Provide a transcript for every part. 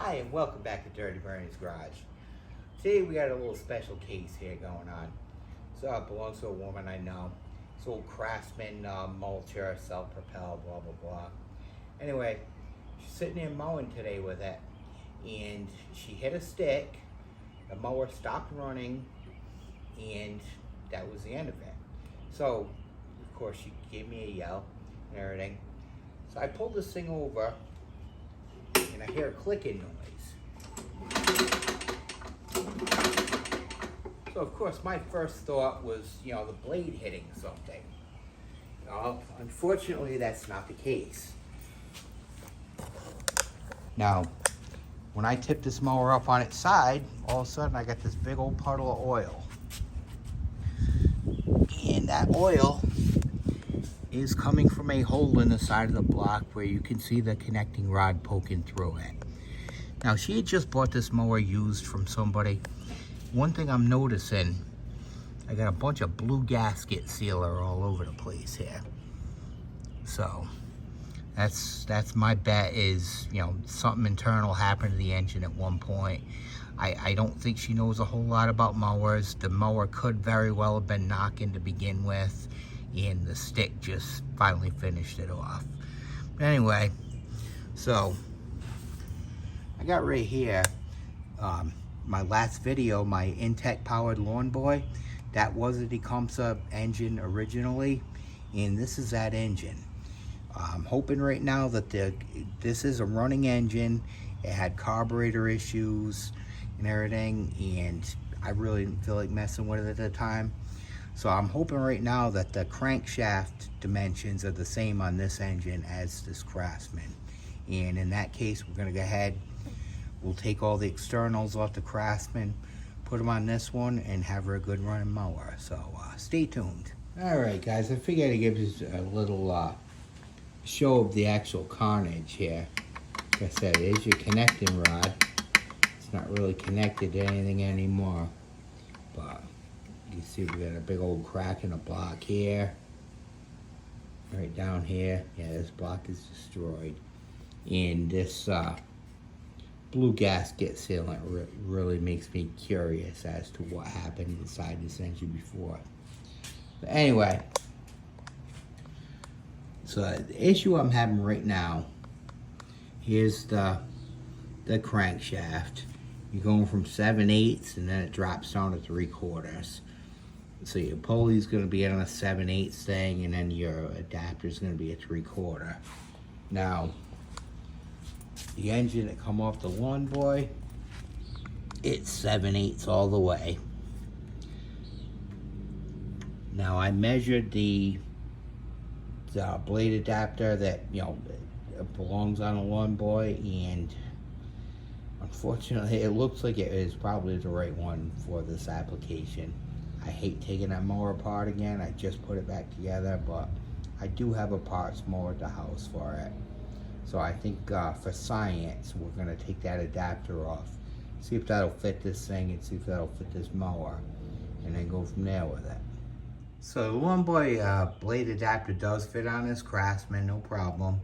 Hi, and welcome back to Dirty Bernie's Garage. Today we got a little special case here going on. So it belongs to a woman I know. It's a little Craftsman mulcher, self-propelled, blah, blah, blah. Anyway, she's sitting there mowing today with it, and she hit a stick, the mower stopped running, and that was the end of it. So, of course, she gave me a yell and everything. So I pulled this thing over, and I hear a clicking noise. So of course my first thought was, the blade hitting something. Unfortunately that's not the case. Now, when I tip this mower up on its side, all of a sudden I got this big old puddle of oil. And that oil is coming from a hole in the side of the block where you can see the connecting rod poking through it. Now, she had just bought this mower used from somebody. One thing I'm noticing, I got a bunch of blue gasket sealer all over the place here. So that's my bet is, something internal happened to the engine at one point. I don't think she knows a whole lot about mowers. The mower could very well have been knocking to begin with, and the stick just finally finished it off. But anyway, so I got right here my last video, my Intech powered lawn boy. That was a Tecumseh engine originally, and this is that engine. I'm hoping right now that this is a running engine. It had carburetor issues and everything, and I really didn't feel like messing with it at the time. So I'm hoping right now that the crankshaft dimensions are the same on this engine as this Craftsman. And in that case, we're gonna go ahead, we'll take all the externals off the Craftsman, put them on this one, and have her a good running mower. So stay tuned. All right, guys, I figured I'd give you a little show of the actual carnage here. Like I said, it is your connecting rod. It's not really connected to anything anymore, but you can see we got a big old crack in the block here. Right down here. Yeah, this block is destroyed. And this blue gasket sealant really makes me curious as to what happened inside this engine before. But anyway, so the issue I'm having right now, here's the crankshaft. You're going from 7/8 and then it drops down to 3/4. So your pulley's going to be on a 7/8 thing, and then your adapter's going to be a 3/4. Now, the engine that come off the lawn boy, it's 7/8 all the way. Now I measured the blade adapter that it belongs on a lawn boy, and unfortunately it looks like it is probably the right one for this application. I hate taking that mower apart again. I just put it back together, but I do have a parts mower at the house for it. So I think for science, we're gonna take that adapter off, see if that'll fit this thing and see if that'll fit this mower, and then go from there with it. So the lawn boy blade adapter does fit on this Craftsman, no problem.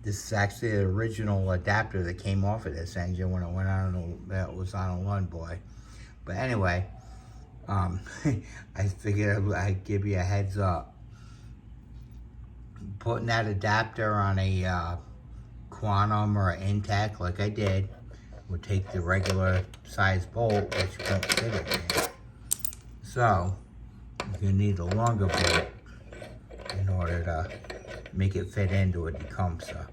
This is actually the original adapter that came off of this engine when it went on, that was on a lawn boy. But anyway, I figured I'd give you a heads up. Putting that adapter on a Quantum or an Intech like I did would take the regular size bolt, which won't fit it there. So you're gonna need a longer bolt in order to make it fit into a Tecumseh.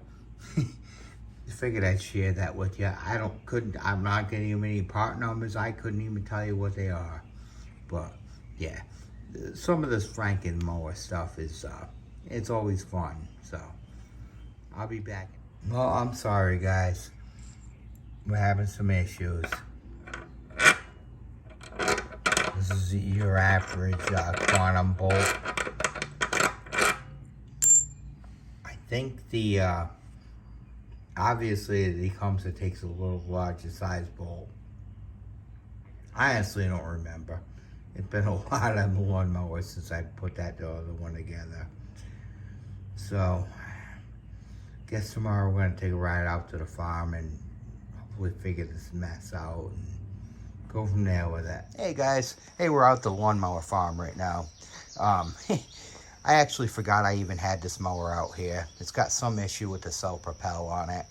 I figured I'd share that with you. I'm not giving you any part numbers. I couldn't even tell you what they are. But yeah, some of this Franken mower stuff is it's always fun. So I'll be back. Well, I'm sorry guys, we're having some issues. This is your average Quantum bolt. I think the obviously the Tecumseh takes a little larger size bolt. I honestly don't remember. It's been a lot of lawnmowers since I put that other one together. So, guess tomorrow we're gonna take a ride out to the farm and hopefully figure this mess out and go from there with it. Hey guys, hey, we're out the lawnmower farm right now. I actually forgot I even had this mower out here. It's got some issue with the self-propel on it.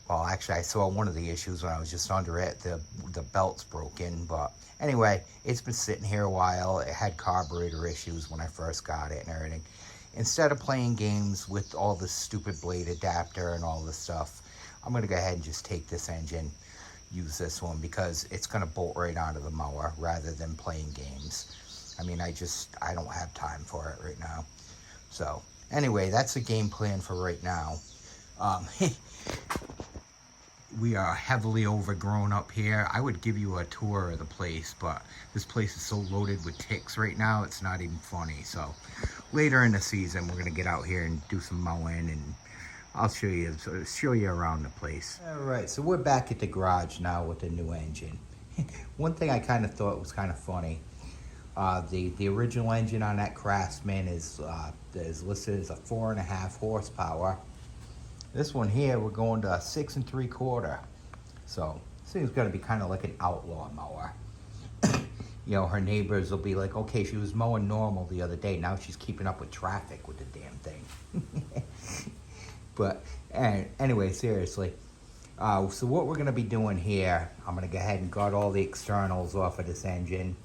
Well, actually, I saw one of the issues when I was just under it. The belt's broken, but anyway, it's been sitting here a while. It had carburetor issues when I first got it and everything. Instead of playing games with all this stupid blade adapter and all this stuff, I'm gonna go ahead and just take this engine, use this one, because it's gonna bolt right onto the mower rather than playing games. I mean, I don't have time for it right now. So anyway, that's the game plan for right now. We are heavily overgrown up here. I would give you a tour of the place, but this place is so loaded with ticks right now, it's not even funny. So later in the season, we're gonna get out here and do some mowing, and I'll show you around the place. All right, so we're back at the garage now with the new engine. One thing I kind of thought was kind of funny, the original engine on that Craftsman is listed as a 4.5 horsepower. This one here, we're going to 6 3/4. So this thing's gonna be kind of like an outlaw mower. You know, her neighbors will be like, okay, she was mowing normal the other day. Now she's keeping up with traffic with the damn thing. But anyway, seriously. So what we're gonna be doing here, I'm gonna go ahead and gut all the externals off of this engine.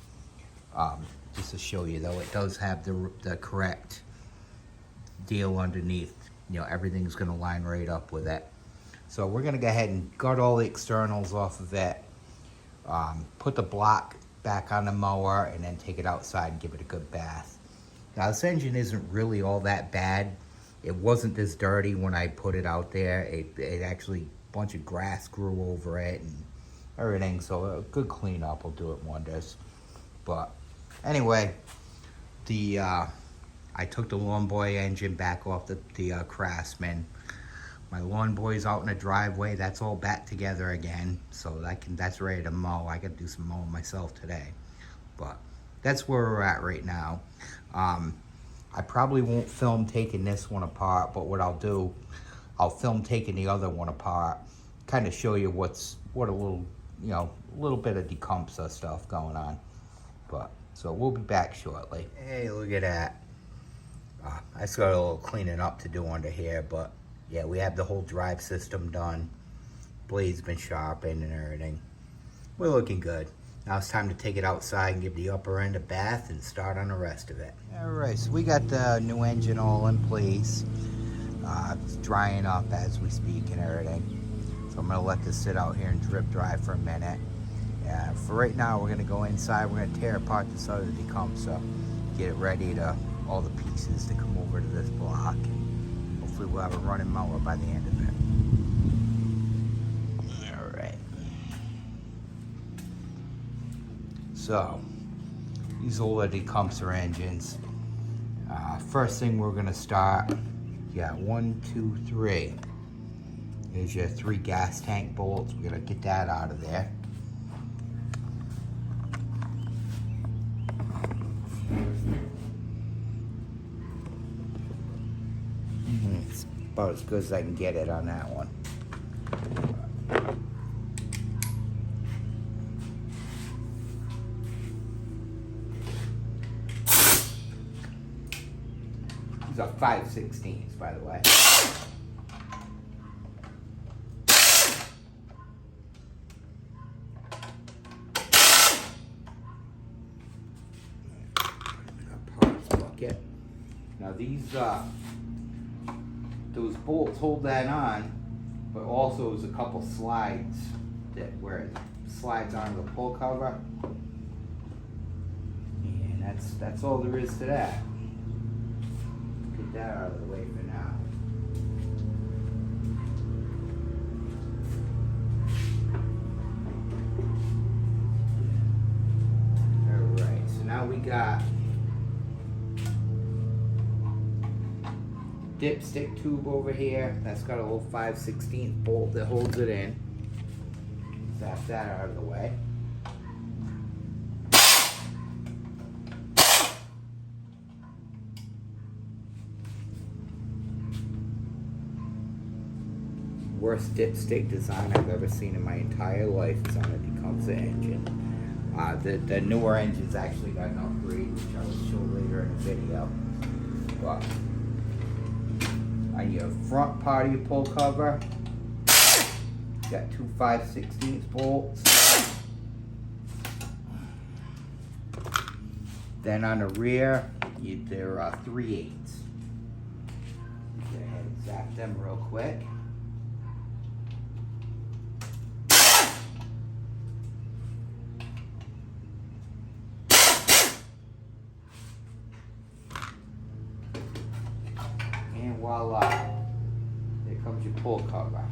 Just to show you though, it does have the correct deal underneath. You know, everything's gonna line right up with it. So we're gonna go ahead and gut all the externals off of it, put the block back on the mower, and then take it outside and give it a good bath. Now this engine isn't really all that bad. It wasn't this dirty when I put it out there. It actually, a bunch of grass grew over it and everything, so a good cleanup will do it wonders. But anyway, I took the Lawn Boy engine back off the Craftsman. My Lawn Boy's out in the driveway. That's all back together again, so that's ready to mow. I got to do some mowing myself today, but that's where we're at right now. I probably won't film taking this one apart, but what I'll do, I'll film taking the other one apart, kind of show you what a little, you know, a little bit of Tecumseh stuff going on. But so we'll be back shortly. Hey, look at that. I just got a little cleaning up to do under here, but yeah, we have the whole drive system done. Blade's been sharpened and everything. We're looking good. Now it's time to take it outside and give the upper end a bath and start on the rest of it. All right, so we got the new engine all in place. It's drying up as we speak and everything. So I'm gonna let this sit out here and drip dry for a minute. For right now, we're gonna go inside. We're gonna tear apart this other Tecumseh, get it ready to all the pieces to come over to this block. Hopefully we'll have a running mower by the end of it. All right. So, these older Tecumseh engines. First thing we're gonna start, you got 1, 2, 3. There's your 3 gas tank bolts. We're gonna get that out of there. It's about as good as I can get it on that one. These are 5/16, by the way. Now these, those bolts hold that on, but also there's a couple slides where it slides onto the pull cover, and that's all there is to that. Get that out of the way for now. All right, so now we got dipstick tube over here. That's got a little 5/16 bolt that holds it in. Zap that out of the way. worst dipstick design I've ever seen in my entire life is on a Tecumseh engine. The newer engine's actually got an upgrade, which I will show later in the video. But on your front part of your pull cover, you got two 5/16 bolts. Then on the rear, there are 3/8. Go ahead and zap them real quick. And voila, there comes your pull cover.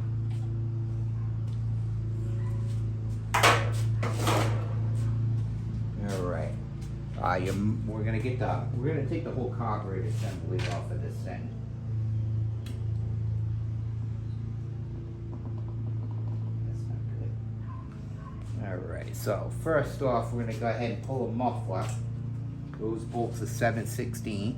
All right. We're gonna take the whole carburetor assembly off of this thing. That's not good. All right. So first off, we're gonna go ahead and pull a muffler. Those bolts are 7/16.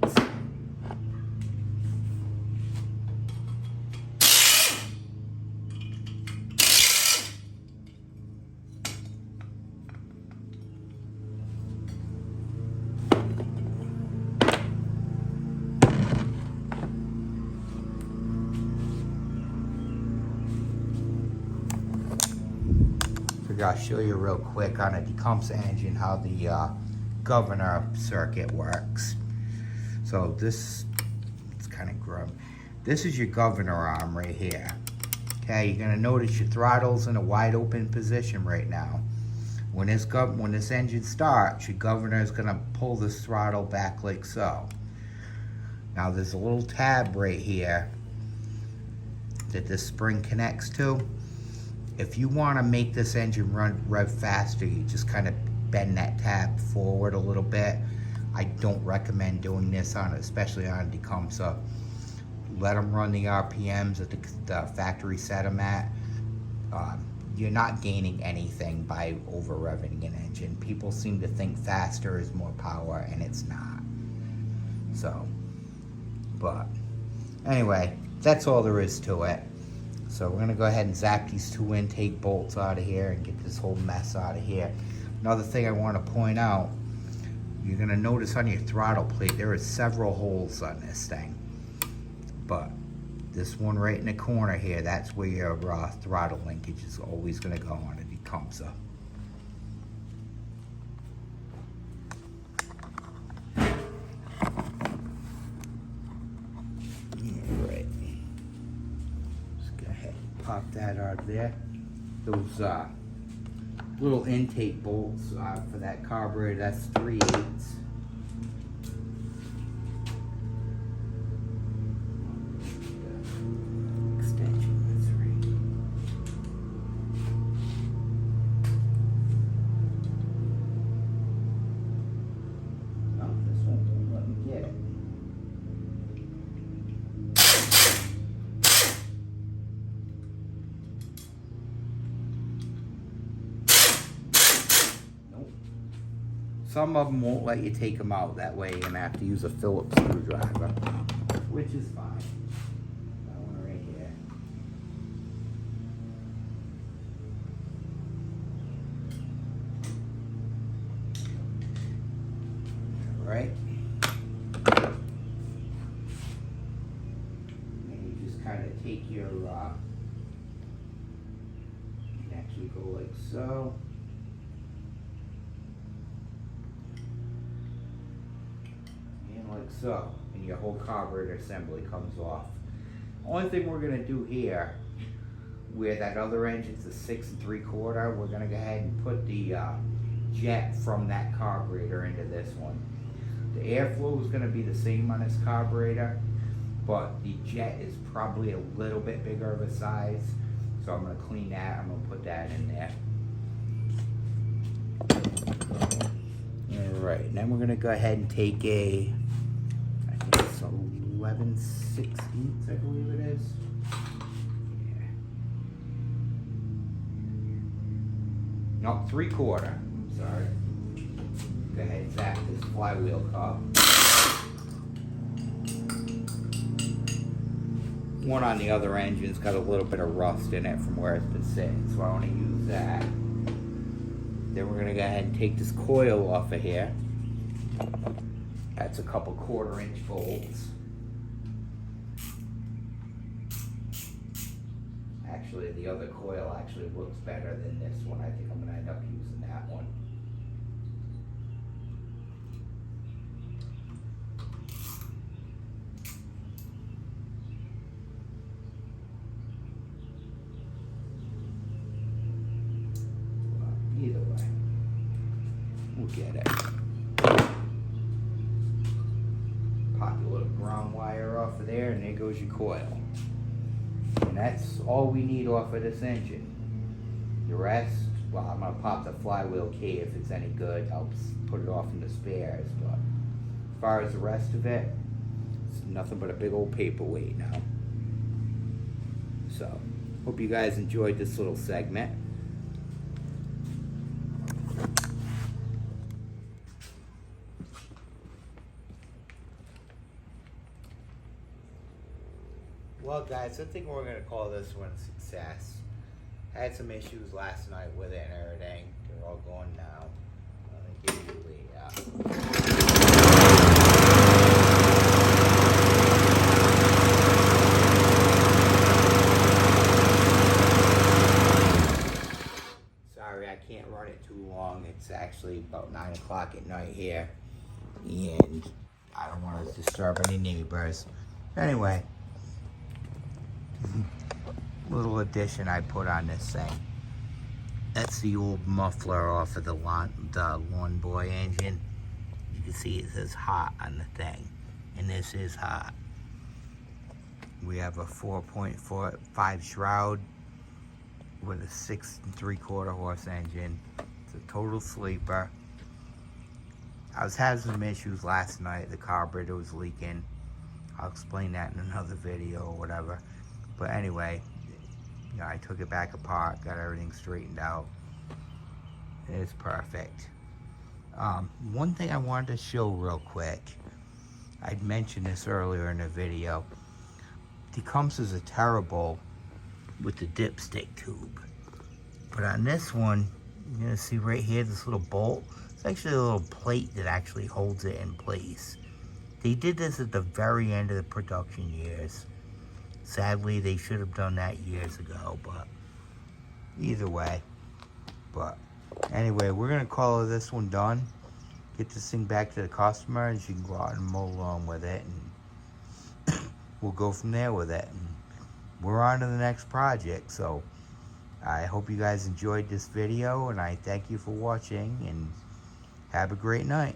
I'll show you real quick on a Tecumseh engine how the governor circuit works. So it's kind of grim. This is your governor arm right here. Okay, you're gonna notice your throttle's in a wide open position right now. When this engine starts, your governor is gonna pull this throttle back like so. Now there's a little tab right here that this spring connects to. If you want to make this engine rev faster, you just kind of bend that tab forward a little bit. I don't recommend doing this especially on Tecumseh. Let them run the RPMs that the factory set them at. You're not gaining anything by over revving an engine. People seem to think faster is more power, and it's not. So, but anyway, that's all there is to it. So we're gonna go ahead and zap these two intake bolts out of here and get this whole mess out of here. Another thing I want to point out, you're gonna notice on your throttle plate, there are several holes on this thing. But this one right in the corner here, that's where your throttle linkage is always gonna go on a Tecumseh. Pop that out of there. Those little intake bolts for that carburetor, that's 3/8. Extension, that's right. No, this one won't let me get it. Some of them won't let you take them out. That way you're going to have to use a Phillips screwdriver, which is fine. That one right here. All right. And you just kind of take your, you can actually go like so. Like so, and your whole carburetor assembly comes off. Only thing we're going to do here, where that other engine's a 6 3/4, we're going to go ahead and put the jet from that carburetor into this one. The airflow is going to be the same on this carburetor, but the jet is probably a little bit bigger of a size, so I'm going to clean that. I'm going to put that in there. All right, then we're going to go ahead and take a 11/16, I believe it is. Yeah. No, 3/4. I'm sorry. Go ahead and zap this flywheel cup. one on the other engine's got a little bit of rust in it from where it's been sitting, so I want to use that. Then we're going to go ahead and take this coil off of here. That's a couple 1/4-inch bolts. Actually, the other coil actually looks better than this one. I think I'm going to end up using that one. Either way, we'll get it. Pop your little ground wire off of there, and there goes your coil. And that's all we need off of this engine. The rest, well, I'm going to pop the flywheel key if it's any good. I'll put it off in the spares. But as far as the rest of it, it's nothing but a big old paperweight now. So, hope you guys enjoyed this little segment. Well, guys, I think we're going to call this one a success. I had some issues last night with it and everything. They're all gone now. Let me give you Sorry, I can't run it too long. It's actually about 9 o'clock at night here. And I don't want to disturb any neighbors. Anyway. Little addition I put on this thing. That's the old muffler off of the Lawn Boy engine. You can see it says hot on the thing, and this is hot. We have a 4.45 shroud with a 6 3/4 horse engine. It's a total sleeper. I was having some issues last night. The carburetor was leaking. I'll explain that in another video or whatever. But anyway, you know, I took it back apart, got everything straightened out. It's perfect. One thing I wanted to show real quick, I'd mentioned this earlier in the video. Tecumsehs are terrible with the dipstick tube. But on this one, you're gonna see right here, this little bolt. It's actually a little plate that actually holds it in place. They did this at the very end of the production years. Sadly, they should have done that years ago, but either way. But anyway, we're going to call this one done. Get this thing back to the customer, and she can go out and mow along with it. And we'll go from there with it. And we're on to the next project. So I hope you guys enjoyed this video, and I thank you for watching, and have a great night.